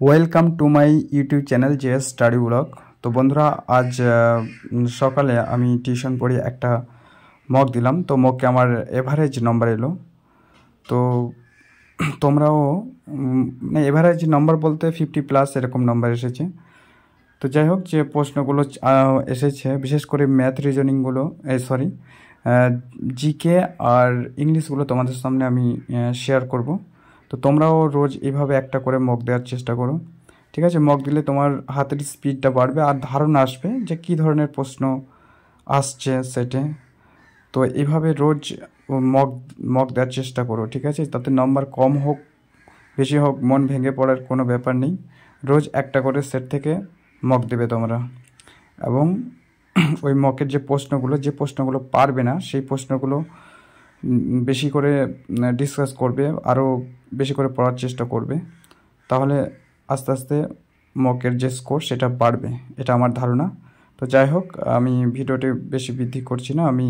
Welcome to my YouTube channel JS study blog. তো বন্ধুরা, আজ সকালে আমি টিউশন পড়ে একটা মক দিলাম। তো মকে আমার এভারেজ নম্বর এলো। তো তোমরাও এভারেজ নম্বর বলতে 50+ এরকম নম্বর এসেছে। তো যাই হোক, যে প্রশ্নগুলো এসেছে বিশেষ করে ম্যাথ রিজনিংগুলো, জিকে আর ইংলিশগুলো তোমাদের সামনে আমি শেয়ার করব। তো তোমরাও রোজ এইভাবে একটা করে মক দেওয়ার চেষ্টা করো, ঠিক আছে? মক দিলে তোমার হাতের স্পিডটা বাড়বে আর ধারণা আসবে যে কী ধরনের প্রশ্ন আসছে সেটে। তো এইভাবে রোজ মক দেওয়ার চেষ্টা করো, ঠিক আছে? তাতে নম্বর কম হোক বেশি হোক মন ভেঙে পড়ার কোনো ব্যাপার নেই। রোজ একটা করে সেট থেকে মক দেবে তোমরা, এবং ওই মকের যে প্রশ্নগুলো পারবে না সেই প্রশ্নগুলো বেশি করে ডিসকাস করবে, আরও বেশি করে পড়ার চেষ্টা করবে। তাহলে আস্তে আস্তে মকের যে স্কোর সেটা বাড়বে, এটা আমার ধারণা। তো যাই হোক, আমি ভিডিওটি বেশি বৃদ্ধি করছি না, আমি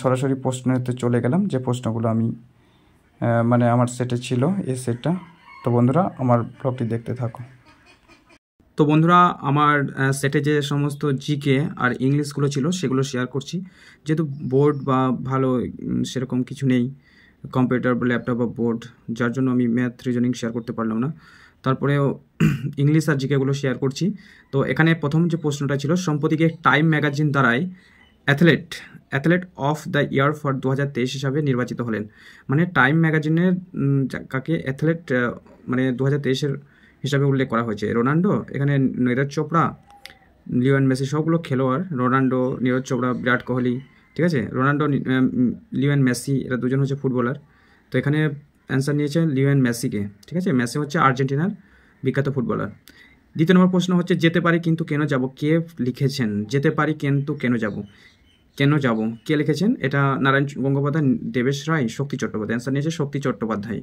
সরাসরি প্রশ্নতে চলে গেলাম। যে প্রশ্নগুলো আমি আমার সেটে ছিল, এই সেটটা। তো বন্ধুরা, আমার ব্লগটি দেখতে থাকো। তো বন্ধুরা, আমার সেটে যে সমস্ত জিকে আর ইংলিশগুলো ছিল সেগুলো শেয়ার করছি। যেহেতু বোর্ড বা ভালো সেরকম কিছু নেই, কম্পিউটার বা ল্যাপটপ বা বোর্ড, যার জন্য আমি ম্যাথ রিজনিং শেয়ার করতে পারলাম না। তারপরেও ইংলিশ আর জিকেগুলো শেয়ার করছি। তো এখানে প্রথম যে প্রশ্নটা ছিল, সম্প্রতিকে টাইম ম্যাগাজিন দ্বারাই athlete of the year for 2023 হিসাবে নির্বাচিত হলেন। মানে টাইম ম্যাগাজিনের কাকে অ্যাথলেট 2023-এর হিসাবে উল্লেখ করা হয়েছে। রোনাল্ডো, এখানে নীরজ চোপড়া, লিওনেল মেসি, সবগুলো খেলোয়াড়। রোনাল্ডো, নীরজ চোপড়া, বিরাট কোহলি, ঠিক আছে? রোনাল্ডো, লিওনেল মেসি, এরা দুজন হচ্ছে ফুটবলার। তো এখানে অ্যান্সার নিয়েছে লিওনেল মেসিকে, ঠিক আছে? মেসি হচ্ছে আর্জেন্টিনার বিখ্যাত ফুটবলার। দ্বিতীয় নম্বর প্রশ্ন হচ্ছে, যেতে পারি কিন্তু কেন যাব, কে লিখেছেন? যেতে পারি কিন্তু কেন যাব, কে লিখেছেন? এটা নারায়ণ গঙ্গোপাধ্যায়, দেবেশ রায়, শক্তি চট্টোপাধ্যায়। অ্যান্সার নিয়েছে শক্তি চট্টোপাধ্যায়।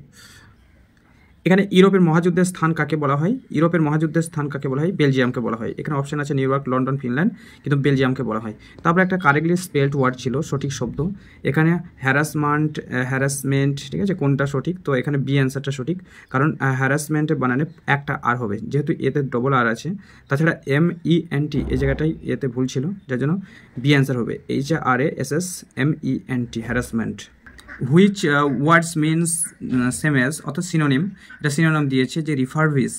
এখানে ইউরোপের মহাযুদ্ধের স্থান কাকে বলা হয়? ইউরোপের মহাযুদ্ধের স্থান কাকে বলা হয়? বেলজিয়ামকে বলা হয়। এখানে অপশন আছে নিউ ইয়র্ক, লন্ডন, ফিনল্যান্ড, কিন্তু বেলজিয়ামকে বলা হয়। তারপরে একটা কারেক্টলি স্পেলড ওয়ার্ড ছিল, সঠিক শব্দ। এখানে হ্যারাসমেন্ট, ঠিক আছে? কোনটা সঠিক? তো এখানে বি অ্যান্সারটা সঠিক, কারণ হ্যারাসমেন্টের বানানে একটা আর হবে, যেহেতু এতে ডবল আর আছে। তাছাড়া MENT এই জায়গাটাই এতে ভুল ছিল, যার জন্য বি অ্যান্সার হবে। HRASSMENT, harassment. Which words means same as, অর্থাৎ সিনোনিম। এটা সিনোনিম দিয়েছে যে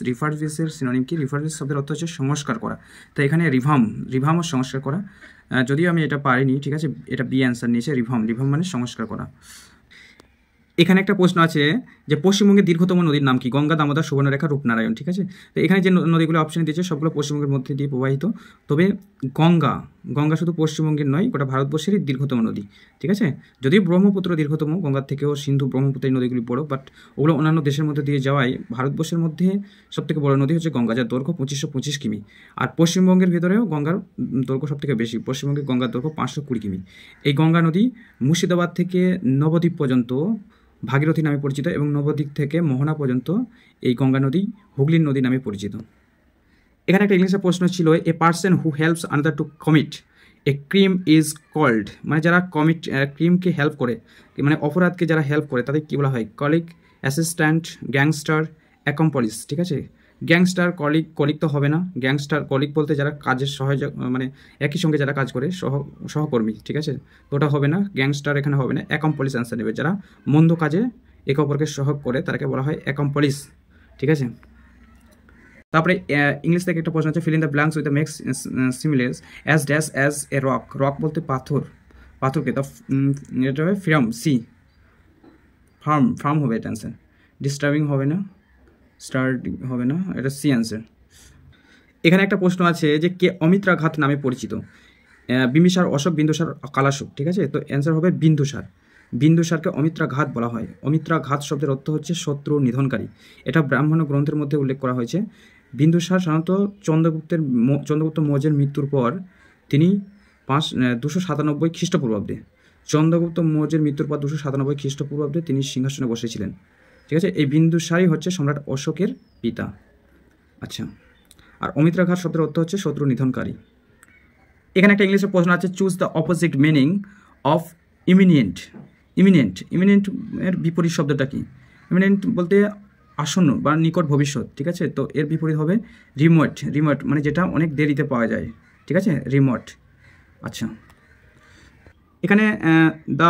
রিফারভিসের সিনোনিম কি? রিফারভিস শব্দের অর্থ হচ্ছে সংস্কার করা। তো এখানে রিভামও সংস্কার করা। যদিও আমি এটা পারিনি, ঠিক আছে? এটা বি অ্যান্সার নিয়েছে, রিভাম মানে সংস্কার করা। এখানে একটা প্রশ্ন আছে যে পশ্চিমবঙ্গের দীর্ঘতম নদীর নাম কি? গঙ্গা, দামোদর, সুবর্ণরেখা, রূপনারায়ণ, ঠিক আছে? তো এখানে যে নদীগুলো অপশন দিয়েছে সবগুলো পশ্চিমবঙ্গের মধ্যে দিয়ে প্রবাহিত। তবে গঙ্গা শুধু পশ্চিমবঙ্গের নয়, গোটা ভারতবর্ষেরই দীর্ঘতম নদী, ঠিক আছে? যদিও ব্রহ্মপুত্র দীর্ঘতম, গঙ্গার থেকেও সিন্ধু, ব্রহ্মপুত্রের নদীগুলি বড়, বাট ওগুলো অন্যান্য দেশের মধ্যে দিয়ে যাওয়ায় ভারতবর্ষের মধ্যে সবথেকে বড় নদী হচ্ছে গঙ্গা, যার দৈর্ঘ্য 2525 কিমি। আর পশ্চিমবঙ্গের ভেতরেও গঙ্গার দৈর্ঘ্য সবথেকে বেশি, পশ্চিমবঙ্গের গঙ্গার দৈর্ঘ্য 520 কিমি। এই গঙ্গা নদী মুর্শিদাবাদ থেকে নবদ্বীপ পর্যন্ত ভাগীরথী নামে পরিচিত, এবং নবদ্বীপ থেকে মোহনা পর্যন্ত এই গঙ্গা নদী হুগলির নদী নামে পরিচিত। এখানে একটা ইংলিশের প্রশ্ন ছিল, a person who helps another to commit a crime is called. মানে যারা ক্রিমকে হেল্প করে, মানে অপরাধকে যারা হেল্প করে, তাদের কী বলা হয়? কলিগ, অ্যাসিস্ট্যান্ট, গ্যাংস্টার, অ্যাকম্পলিস, ঠিক আছে? গ্যাংস্টার, কলিগ তো হবে না। গ্যাংস্টার, কলিগ বলতে যারা কাজের সহযোগ, একই সঙ্গে যারা কাজ করে, সহকর্মী, ঠিক আছে? তো ওটা হবে না, গ্যাংস্টার এখানে হবে না। অ্যাকম্পলিস অ্যান্সার নেবে, যারা মন্দ কাজে একে অপরকে সহযোগ করে তাদেরকে বলা হয় অ্যাকম্পলিস, ঠিক আছে? তারপরে ইংলিশ থেকে একটা প্রশ্ন আছে, fill in the blanks with the makes similar as dash as a rock বলতে পাথরকে। তো এটা হবে ফার্ম হবে এটা অ্যান্সার। ডিস্টার্বিং হবে না, স্টার্টিং হবে না, এটা সি অ্যান্সার। এখানে একটা প্রশ্ন আছে যে কে অমিত্রাঘাত নামে পরিচিত? বিম্বিসার, অশোক, বিন্দুসার, কালাশোক, ঠিক আছে? তো অ্যান্সার হবে বিন্দুসারকে অমিত্রাঘাত বলা হয়। অমিত্রাঘাত শব্দের অর্থ হচ্ছে শত্রু নিধনকারী। এটা ব্রাহ্মণ গ্রন্থের মধ্যে উল্লেখ করা হয়েছে। বিন্দুসার সাধারণত চন্দ্রগুপ্ত মৌর্যের মৃত্যুর পর তিনি 297 খ্রিস্টপূর্বাব্দে, চন্দ্রগুপ্ত মৌর্যের মৃত্যুর পর 297 খ্রিস্টপূর্বাব্দে তিনি সিংহাসনে বসেছিলেন, ঠিক আছে? এই বিন্দুসারই হচ্ছে সম্রাট অশোকের পিতা। আচ্ছা, আর অমিত্রাঘাত শব্দের অর্থ হচ্ছে শত্রু নিধনকারী। এখানে একটা ইংলিশের প্রশ্ন আছে, choose the opposite meaning of eminent এর বিপরীত শব্দটা কি? ইমিনেন্ট বলতে আসন্ন বা নিকট ভবিষ্যৎ, ঠিক আছে। তো এর বিপরীত হবে রিমোট। রিমোট মানে যেটা অনেক দেরিতে পাওয়া যায়, ঠিক আছে, রিমোট। আচ্ছা, এখানে the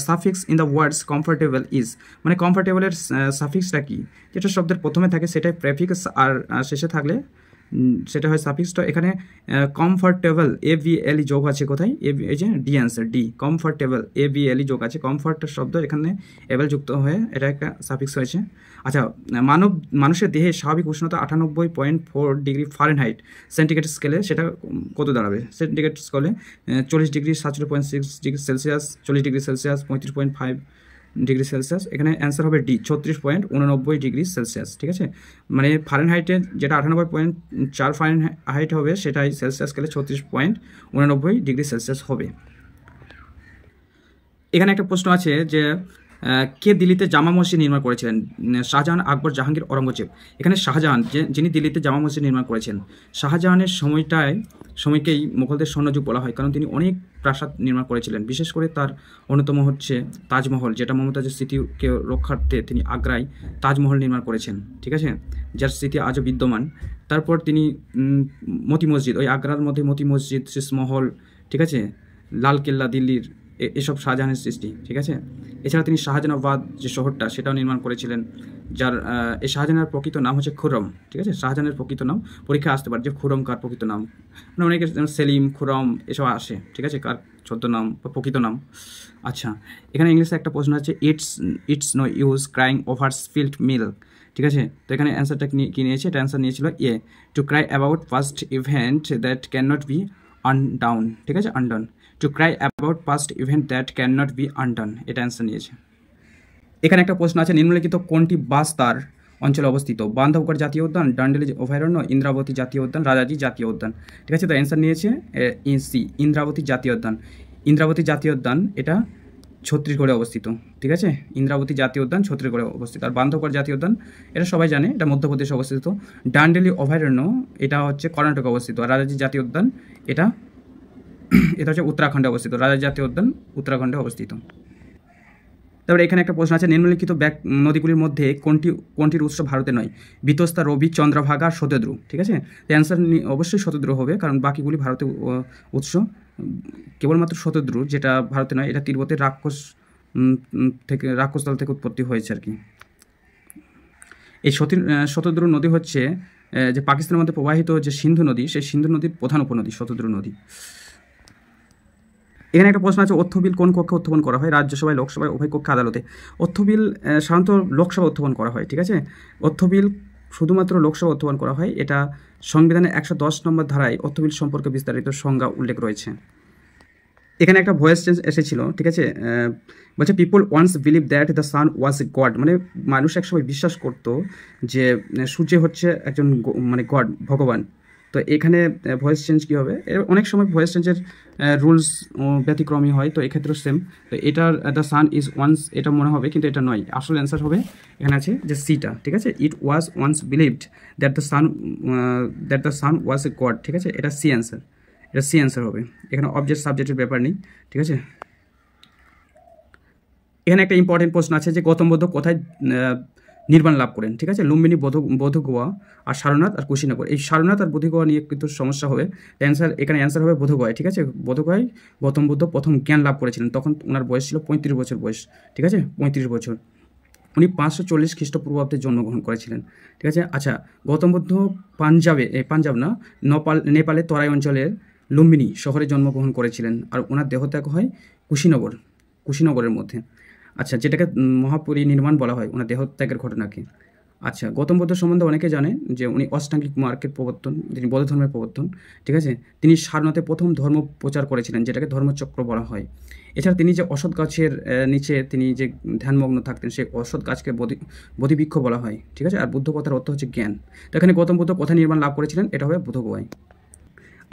suffix in the words comfortable is, মানে কমফোর্টেবলের সাফিক্সটা কি, যেটা শব্দের প্রথমে থাকে সেটাই প্রেফিক্স, আর শেষে থাকলে সেটা হয় সাফিক্স। তো এখানে কমফোর্টেবল AVLE যোগ আছে কোথায়, এই যে D answer D, comfortable AVLE যোগ আছে, কমফর্টের শব্দ এখানে এবেল যুক্ত হয়ে এটা একটা সাফিক্স হয়েছে। আচ্ছা, মানুষের দেহে স্বাভাবিক উষ্ণতা 98.4 ডিগ্রি ফারেনহাইট সেন্টিগ্রেড স্কেলে সেটা কত দাঁড়াবে, সেন্টিগ্রেড স্কেলে 40 degree 47.6 degree Celsius, 40 degree Celsius, 35.5 degree Celsius. এখানে অ্যান্সার হবে ডি, 36.89 ডিগ্রি সেলসিয়াস, ঠিক আছে। মানে ফারেনহাইটে যেটা 98.4 ফারেনহাইট হবে সেটাই সেলসিয়াস স্কেলে 36.89 ডিগ্রি সেলসিয়াস হবে। এখানে একটা প্রশ্ন আছে যে কে দিল্লিতে জামা মসজিদ নির্মাণ করেছিলেন, শাহজাহান, আকবর, জাহাঙ্গীর, অরঙ্গজেব। এখানে শাহজাহান, যিনি দিল্লিতে জামা মসজিদ নির্মাণ করেছেন, শাহজাহানের সময়কেই মুঘলদের স্বর্ণযুগ বলা হয়, কারণ তিনি অনেক প্রাসাদ নির্মাণ করেছিলেন। বিশেষ করে তার অন্যতম হচ্ছে তাজমহল, যেটা মমতাজের স্মৃতিকে রক্ষার্থে তিনি আগ্রায় তাজমহল নির্মাণ করেছেন, ঠিক আছে, যার স্মৃতি আজও বিদ্যমান। তারপর তিনি মতি মসজিদ, ওই আগ্রার মধ্যে মতি মসজিদ, শীষমহল, ঠিক আছে, লালকেল্লা দিল্লির, এসব শাহজাহানের সৃষ্টি, ঠিক আছে। এছাড়া তিনি শাহজাহানাবাদ যে শহরটা সেটাও নির্মাণ করেছিলেন, যার এই শাহজাহানের প্রকৃত নাম হচ্ছে খুরম, ঠিক আছে। শাহজাহানের প্রকৃত নাম পরীক্ষা আসতে পারে যে খুরম কার প্রকৃত নাম, মানে অনেকে সেলিম, খুরম এসব আসে, ঠিক আছে, কার ছদ্মনাম বা প্রকৃত নাম। আচ্ছা, এখানে ইংলিশে একটা প্রশ্ন আছে, it's no use crying over spilled milk, ঠিক আছে। তো এখানে অ্যান্সারটা কি নিয়েছে, এটা অ্যান্সার নিয়েছিল A, to cry about past event that can not be undone, ঠিক আছে, undone, to cry about past event that can not be undone, এটা অ্যান্সার নিয়েছে। এখানে একটা প্রশ্ন আছে, নিম্নলিখিত কোনটি বাস্তার অঞ্চলে অবস্থিত, বান্ধবগড় জাতীয় উদ্যান, ডান্ডেলি অভয়ারণ্য, ইন্দ্রাবতী জাতীয় উদ্যান, রাজাজি জাতীয় উদ্যান, ঠিক আছে। তো অ্যান্সার নিয়েছে সি, ইন্দ্রাবতী জাতীয় উদ্যান। ইন্দ্রাবতী জাতীয় উদ্যান এটা ছত্তিশগড়ে অবস্থিত, ঠিক আছে, ইন্দ্রাবতী জাতীয় উদ্যান ছত্তিশগড়ে অবস্থিত। আর বান্ধবগড় জাতীয় উদ্যান এটা সবাই জানে, এটা মধ্যপ্রদেশে অবস্থিত। ডান্ডেলি অভয়ারণ্য এটা হচ্ছে কর্ণাটকে অবস্থিত। আর রাজাজি জাতীয় উদ্যান এটা হচ্ছে উত্তরাখণ্ডে অবস্থিত। রাজাজি জাতীয় উদ্যান উত্তরাখণ্ডে অবস্থিত। তারপরে এখানে একটা প্রশ্ন আছে, নিম্নলিখিত নদীগুলির মধ্যে কোনটির উৎস ভারতে নয়, বিতস্তা, রবি, চন্দ্রভাগা, শতদ্রু, ঠিক আছে। তো অ্যান্সার অবশ্যই শতদ্রু হবে, কারণ বাকিগুলি ভারতে উৎস, কেবলমাত্র শতদ্রু যেটা ভারতে নয়, এটা তিব্বতের রাক্ষসতল থেকে উৎপত্তি হয়েছে আর কি। এই শতদ্রু নদী হচ্ছে যে পাকিস্তানের মধ্যে প্রবাহিত যে সিন্ধু নদী, সেই সিন্ধু নদীর প্রধান উপনদী শতদ্রু নদী। এখানে একটা প্রশ্ন আছে, অর্থ বিল কোন কক্ষে উত্থাপন করা হয়, রাজ্যসভায়, লোকসভায়, উভয় কক্ষে, আদালতে। অর্থ বিল সাধারণত লোকসভা উত্থাপন করা হয়, ঠিক আছে। অর্থ বিল শুধুমাত্র লোকসভা উত্থাপন করা হয়, এটা সংবিধানের 110 নম্বর ধারায় অর্থ বিল সম্পর্কে বিস্তারিত সংজ্ঞা উল্লেখ রয়েছে। এখানে একটা ভয়েস চেঞ্জ এসেছিল, ঠিক আছে, বলছে people once believe that the sun was a god, মানে মানুষ একসময় বিশ্বাস করতো যে সূর্য হচ্ছে একজন মানে গড, ভগবান। তো এখানে ভয়েস চেঞ্জ কী হবে, অনেক সময় ভয়েস চেঞ্জের রুলস ব্যতিক্রমী হয়, তো এক্ষেত্রেও সেম। তো এটার দ্য সান ইজ ওয়ান্স এটা মনে হবে, কিন্তু এটা নয়, আসল অ্যান্সার হবে এখানে আছে যে সিটা, ঠিক আছে। It was once believed that the sun was a god, ঠিক আছে, এটা সি অ্যান্সার, এটা সি অ্যান্সার হবে। এখানে অবজেক্ট সাবজেক্টের ব্যাপার নেই, ঠিক আছে। এখানে একটা ইম্পর্টেন্ট প্রশ্ন আছে যে গৌতম বুদ্ধ কোথায় নির্বাণ লাভ করেন, ঠিক আছে, লুম্বিনী, বোধগয়া, আর সারনাথ, আর কুশীনগর। এই সারনাথ আর বোধগয়া নিয়ে কিন্তু সমস্যা হবে, এখানে অ্যান্সার হবে বোধগয়ায়, ঠিক আছে। বোধগয়ায় গৌতম বুদ্ধ প্রথম জ্ঞান লাভ করেছিলেন, তখন ওনার বয়স ছিল 35 বছর বয়স, ঠিক আছে, 35 বছর। উনি 540 খ্রিস্টপূর্বাব্দে জন্মগ্রহণ করেছিলেন, ঠিক আছে। আচ্ছা, গৌতম বুদ্ধ পাঞ্জাব না, নেপালের তরাই অঞ্চলের লুম্বিনী শহরে জন্মগ্রহণ করেছিলেন, আর ওনার দেহত্যাগ হয় কুশীনগরের মধ্যে। আচ্ছা, যেটাকে মহাপরিনির্বাণ বলা হয় ওনার দেহত্যাগের ঘটনাকে। আচ্ছা, গৌতম বুদ্ধ সম্বন্ধে অনেকে জানে যে উনি অষ্টাঙ্গিক মার্গের প্রবর্তন, তিনি বৌদ্ধ ধর্মের প্রবর্তন, ঠিক আছে। তিনি সারনাথে প্রথম ধর্ম প্রচার করেছিলেন, যেটাকে ধর্মচক্র বলা হয়। এছাড়া তিনি যে অসৎ গাছের নিচে তিনি যে ধ্যানমগ্ন থাকতেন, সেই অসৎ গাছকে বোধিবৃক্ষ বলা হয়, ঠিক আছে। আর বুদ্ধ কথার অর্থ হচ্ছে জ্ঞান। তো এখানে গৌতম বুদ্ধ কোথায় নির্মাণ লাভ করেছিলেন, এটা হবে বোধগয়ায়।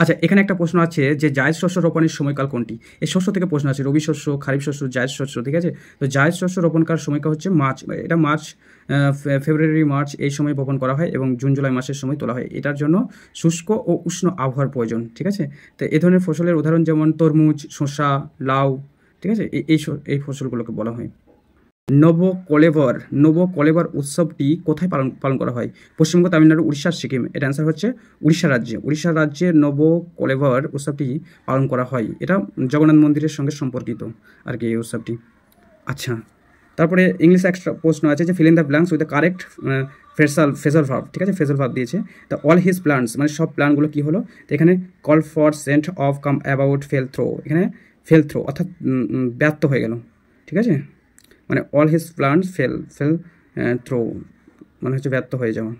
আচ্ছা, এখানে একটা প্রশ্ন আছে যে জায়েদ শস্য রোপণের সময়কাল কোনটি, এই শস্য থেকে প্রশ্ন আছে, রবি শস্য, খারিফ শস্য, জায়েদ শস্য, ঠিক আছে। তো জায়েদ শস্য রোপণকার সময়কাল হচ্ছে মার্চ, এটা ফেব্রুয়ারি মার্চ এই সময় বপন করা হয় এবং জুন জুলাই মাসের সময় তোলা হয়। এটার জন্য শুষ্ক ও উষ্ণ আবহাওয়ার প্রয়োজন, ঠিক আছে। তো এই ধরনের ফসলের উদাহরণ যেমন তরমুজ, শসা, লাউ, ঠিক আছে, এই ফসলগুলোকে বলা হয়। নবো কলেবর উৎসবটি কোথায় পালন করা হয়? পশ্চিমবঙ্গ, তামিলনাড়ু, উড়িষ্যা, সিকিম। এটা অ্যান্সার হচ্ছে উড়িষ্যা রাজ্যে নবো কলেবর উৎসবটি পালন করা হয়। এটা জগন্নাথ মন্দিরের সঙ্গে সম্পর্কিত আর কি এই উৎসবটি। আচ্ছা, তারপরে ইংলিশ এক্সট্রা প্রশ্ন আছে যে fill in the blanks with the correct phrasal verb. ঠিক আছে, ফ্রেজাল ভার্ব দিয়েছে। দ্য অল হিজ প্ল্যান্স মানে সব প্ল্যানগুলো কী হলো? তো এখানে call for sent off come about fell through, এখানে ফেল থ্রো অর্থাৎ ব্যর্থ হয়ে গেল। ঠিক আছে, মানে all his plans fell through মানে হচ্ছে ব্যর্থ হয়ে যাওয়া।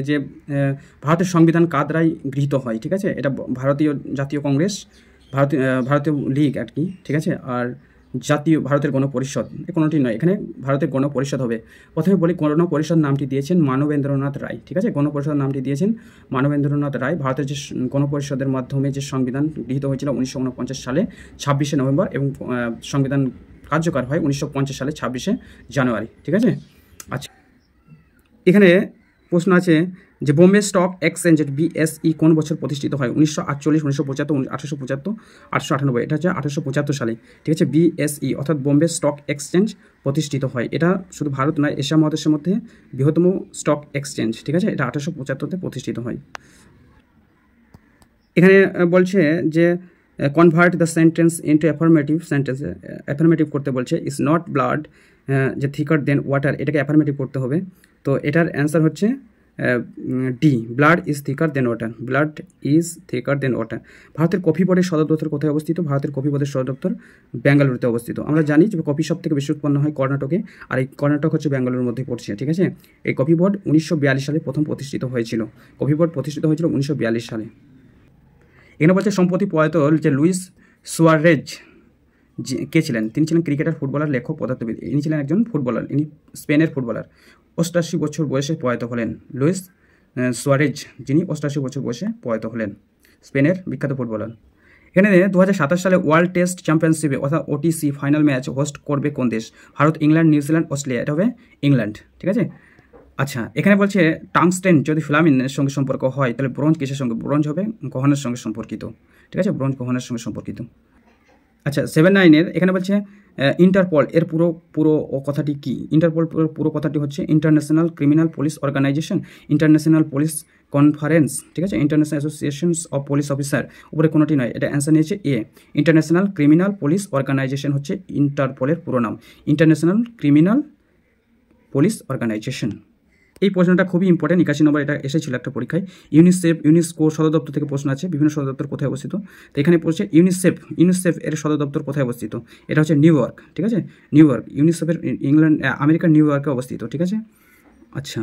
যে ভারতের সংবিধান কার দ্বারাই গৃহীত হয়? ঠিক আছে, এটা ভারতীয় জাতীয় কংগ্রেস, ভারতীয় লীগ আর কি। ঠিক আছে, আর ভারতের গণপরিষদ, কোনোটি নয়, এখানে ভারতের গণপরিষদ হবে। প্রথমে বলি, গণপরিষদ নামটি দিয়েছেন মানবেন্দ্রনাথ রায়। ঠিক আছে, গণপরিষদ নামটি দিয়েছেন মানবেন্দ্রনাথ রায়। ভারতের যে গণপরিষদের মাধ্যমে যে সংবিধান গৃহীত হয়েছিল 1949 সালে 26শে নভেম্বর এবং সংবিধান কার্যকর হয় 1950 সালে 26শে জানুয়ারি। ঠিক আছে, আচ্ছা, এখানে প্রশ্ন আছে যে বোম্বে স্টক এক্সচেঞ্জের BSE কোন বছর প্রতিষ্ঠিত হয়? 1948, 1975, 1875, 1898। এটা হচ্ছে 1875 সালে। ঠিক আছে, BSE অর্থাৎ বোম্বে স্টক এক্সচেঞ্জ প্রতিষ্ঠিত হয়। এটা শুধু ভারত নয়, এশিয়া মহাদেশের মধ্যে বৃহত্তম স্টক এক্সচেঞ্জ। ঠিক আছে, এটা 1875-তে প্রতিষ্ঠিত হয়। এখানে বলছে যে convert the sentence into affirmative sentence. Affirmative করতে বলছে। ইজ নট ব্লাড যে থিকার দেন ওয়াটার, এটাকে অ্যাফার্মেটিভ করতে হবে। তো এটার অ্যান্সার হচ্ছে D, blood is thicker than water. Blood is thicker than water. ভারতের কফি বোর্ডের সদর দপ্তর কোথায় অবস্থিত? ভারতের কফি বোর্ডের সদর দপ্তর বেঙ্গালুরুতে অবস্থিত। আমরা জানি যে কফি সব থেকে বেশি উৎপন্ন হয় কর্ণাটকে, আর এই কর্ণাটক হচ্ছে বেঙ্গালুরুর মধ্যে পড়ছে। ঠিক আছে, এই কফি বোর্ড 1942 সালে প্রথম প্রতিষ্ঠিত হয়েছিল। কফি বোর্ড প্রতিষ্ঠিত হয়েছিল 1942 সালে। এখানে বলছে সম্প্রতি প্রয়াত যে লুইস সুয়ারেজ কে ছিলেন? তিনি ছিলেন ক্রিকেটার, ফুটবলার, লেখক, পদার্থবিদ। ইনি ছিলেন একজন ফুটবলার, ইনি স্পেনের ফুটবলার। 88 বছর বয়সে প্রয়াত হলেন লুইস সুয়ারেজ, যিনি 88 বছর বয়সে প্রয়াত হলেন, স্পেনের বিখ্যাত ফুটবলার। এখানে 2027 সালে ওয়ার্ল্ড টেস্ট চ্যাম্পিয়নশিপে অর্থাৎ OTC ফাইনাল ম্যাচ হোস্ট করবে কোন দেশ? Bharat, England, New Zealand, Australia. এটা হবে ইংল্যান্ড। ঠিক আছে, আচ্ছা, এখানে বলছে টাংস্টেন যদি ফিলামেন্টের সঙ্গে সম্পর্ক হয় তাহলে ব্রোঞ্জ কিসের সঙ্গে? ব্রোঞ্জ হবে গহনের সঙ্গে সম্পর্কিত। ঠিক আছে, ব্রোঞ্জ গহনের সঙ্গে সম্পর্কিত। আচ্ছা, 7-9-এর এখানে বলছে ইন্টারপল এর পুরো কথাটি কি? ইন্টারপল পুরো কথাটি হচ্ছে international criminal police organization, international police conference. ঠিক আছে, international associations of police officer, উপরে কোনোটি নয়। এটা অ্যান্সার নিয়েছে A, international criminal police organization হচ্ছে ইন্টারপলের পুরো নাম, ইন্টারন্যাশনাল ক্রিমিনাল পুলিশ অর্গানাইজেশন। এই প্রশ্নটা খুবই ইম্পর্টেন্ট, 81 নম্বর এটা এসেছিল একটা পরীক্ষায়। ইউনিস্কো সদর দপ্তর থেকে প্রশ্ন আছে, বিভিন্ন সদর দপ্তর কোথায় অবস্থিত? তো এখানে পড়ছে ইউনিসেফ এর সদর দপ্তর কোথায় অবস্থিত? এটা হচ্ছে নিউ ইয়র্ক। ঠিক আছে, নিউ ইয়র্ক। ইউনিসেফের আমেরিকার নিউ ইয়র্কে অবস্থিত। ঠিক আছে, আচ্ছা,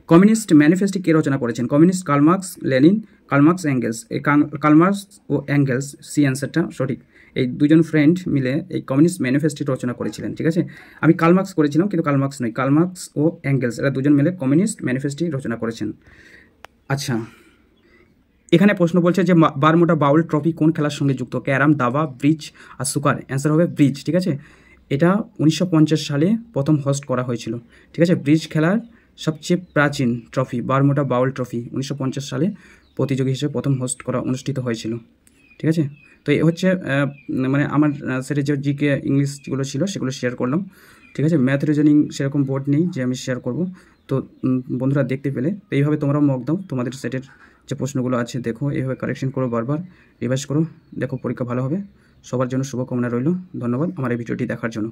কমিউনিস্ট ম্যানিফেস্টো কে রচনা করেছেন? Communist Karl Marx, Lenin, Karl Marx, angles. এই কার্ল মার্কস ও অ্যাঙ্গেলস, সি অ্যান্সারটা সঠিক। এই দুজন ফ্রেন্ড মিলে এই কমিউনিস্ট ম্যানিফেস্টো রচনা করেছিলেন। ঠিক আছে, আমি কার্ল মার্কস করেছিলাম কিন্তু কার্ল মার্কস নয়, কার্ল মার্কস ও অ্যাঙ্গেলস এরা দুজন মিলে কমিউনিস্ট ম্যানিফেস্টো রচনা করেছেন। আচ্ছা, এখানে প্রশ্ন বলছে যে বারমুডা বাউল ট্রফি কোন খেলার সঙ্গে যুক্ত? ক্যারাম, দাবা, ব্রিজ আর সুকার। অ্যান্সার হবে ব্রিজ। ঠিক আছে, এটা 1950 সালে প্রথম হোস্ট করা হয়েছিল। ঠিক আছে, ব্রিজ খেলার সবচেয়ে প্রাচীন ট্রফি বারমুডা বাউল ট্রফি 1950 সালে প্রতিযোগী হিসেবে প্রথম অনুষ্ঠিত হয়েছিল। ঠিক আছে, তো এই হচ্ছে মানে আমার সেটা যে জিকে ইংলিশ যেগুলো ছিল সেগুলো শেয়ার করলাম। ঠিক আছে, ম্যাথ রিজনিং সেরকম বোর্ড নেই যে আমি শেয়ার করব। তো বন্ধুরা দেখতে পেলে তো এইভাবে তোমরাও মক দাও, তোমাদের সেটের যে প্রশ্নগুলো আছে দেখো, এইভাবে কারেকশন করো, বারবার রিভাইজ করো, দেখো পরীক্ষা ভালো হবে। সবার জন্য শুভকামনা রইল। ধন্যবাদ আমার এই ভিডিওটি দেখার জন্য।